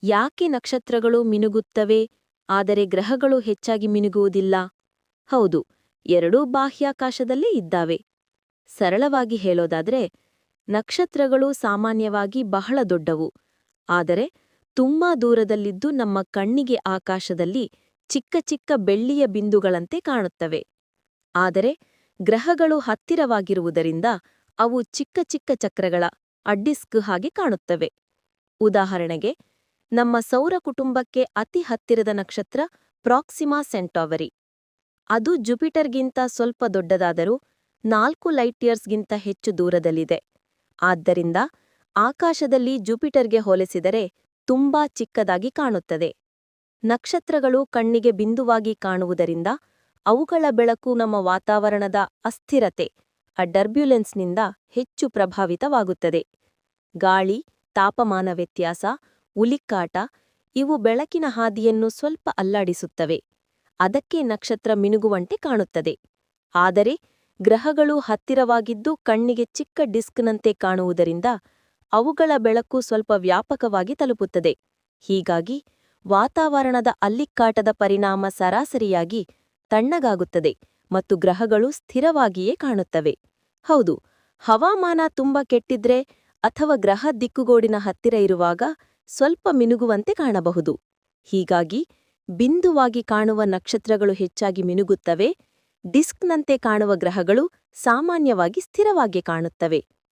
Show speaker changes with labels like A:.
A: ಯಾಕೆ ನಕ್ಷತ್ರಗಳು ಮಿನುಗುತ್ತವೆ ಆದರೆ ಗ್ರಹಗಳು ಹೆಚ್ಚಾಗಿ ಮಿನುಗುವುದಿಲ್ಲ? ಹೌದು, ಎರಡೂ ಬಾಹ್ಯಾಕಾಶದಲ್ಲೇ ಇದ್ದಾವೆ. ಸರಳವಾಗಿ ಹೇಳೋದಾದ್ರೆ, ನಕ್ಷತ್ರಗಳು ಸಾಮಾನ್ಯವಾಗಿ ಬಹಳ ದೊಡ್ಡವು, ಆದರೆ ತುಂಬಾ ದೂರದಲ್ಲಿದ್ದು ನಮ್ಮ ಕಣ್ಣಿಗೆ ಆಕಾಶದಲ್ಲಿ ಚಿಕ್ಕ ಚಿಕ್ಕ ಬೆಳ್ಳಿಯ ಬಿಂದುಗಳಂತೆ ಕಾಣುತ್ತವೆ. ಆದರೆ ಗ್ರಹಗಳು ಹತ್ತಿರವಾಗಿರುವುದರಿಂದ ಅವು ಚಿಕ್ಕ ಚಿಕ್ಕ ಚಕ್ರಗಳ ಡಿಸ್ಕ್ ಹಾಗೆ ಕಾಣುತ್ತವೆ. ಉದಾಹರಣೆಗೆ, ನಮ್ಮ ಸೌರ ಕುಟುಂಬಕ್ಕೆ ಅತಿ ಹತ್ತಿರದ ನಕ್ಷತ್ರ ಪ್ರಾಕ್ಸಿಮಾ ಸೆಂಟಾವರಿ. ಅದು ಜುಪಿಟರ್ಗಿಂತ ಸ್ವಲ್ಪ ದೊಡ್ಡದಾದರೂ 4 ಲೈಟ್ ಇಯರ್ಸ್ಗಿಂತ ಹೆಚ್ಚು ದೂರದಲ್ಲಿದೆ. ಆದ್ದರಿಂದ ಆಕಾಶದಲ್ಲಿ ಜುಪಿಟರ್ಗೆ ಹೋಲಿಸಿದರೆ ತುಂಬಾ ಚಿಕ್ಕದಾಗಿ ಕಾಣುತ್ತದೆ. ನಕ್ಷತ್ರಗಳು ಕಣ್ಣಿಗೆ ಬಿಂದುವಾಗಿ ಕಾಣುವುದರಿಂದ ಅವುಗಳ ಬೆಳಕು ನಮ್ಮ ವಾತಾವರಣದ ಅಸ್ಥಿರತೆ ಟರ್ಬ್ಯುಲೆನ್ಸ್ನಿಂದ ಹೆಚ್ಚು ಪ್ರಭಾವಿತವಾಗುತ್ತದೆ. ಗಾಳಿ, ತಾಪಮಾನ ವ್ಯತ್ಯಾಸ, ಉಲಿಕ್ಕಾಟ ಇವು ಬೆಳಕಿನ ಹಾದಿಯನ್ನು ಸ್ವಲ್ಪ ಅಲ್ಲಾಡಿಸುತ್ತವೆ. ಅದಕ್ಕೆ ನಕ್ಷತ್ರ ಮಿನುಗುವಂತೆ ಕಾಣುತ್ತದೆ. ಆದರೆ ಗ್ರಹಗಳು ಹತ್ತಿರವಾಗಿದ್ದು ಕಣ್ಣಿಗೆ ಚಿಕ್ಕ ಡಿಸ್ಕ್ನಂತೆ ಕಾಣುವುದರಿಂದ ಅವುಗಳ ಬೆಳಕು ಸ್ವಲ್ಪ ವ್ಯಾಪಕವಾಗಿ ತಲುಪುತ್ತದೆ. ಹೀಗಾಗಿ ವಾತಾವರಣದ ಅಲ್ಲಿಕ್ಕಾಟದ ಪರಿಣಾಮ ಸರಾಸರಿಯಾಗಿ ತಣ್ಣಗಾಗುತ್ತದೆ ಮತ್ತು ಗ್ರಹಗಳು ಸ್ಥಿರವಾಗಿಯೇ ಕಾಣುತ್ತವೆ. ಹೌದು, ಹವಾಮಾನ ತುಂಬ ಕೆಟ್ಟಿದ್ರೆ ಅಥವಾ ಗ್ರಹ ದಿಕ್ಕುಗೋಡಿನ ಹತ್ತಿರ ಇರುವಾಗ ಸ್ವಲ್ಪ ಮಿನುಗುವಂತೆ ಕಾಣಬಹುದು. ಹೀಗಾಗಿ ಬಿಂದುವಾಗಿ ಕಾಣುವ ನಕ್ಷತ್ರಗಳು ಹೆಚ್ಚಾಗಿ ಮಿನುಗುತ್ತವೆ, ಡಿಸ್ಕ್ನಂತೆ ಕಾಣುವ ಗ್ರಹಗಳು ಸಾಮಾನ್ಯವಾಗಿ ಸ್ಥಿರವಾಗಿ ಕಾಣುತ್ತವೆ.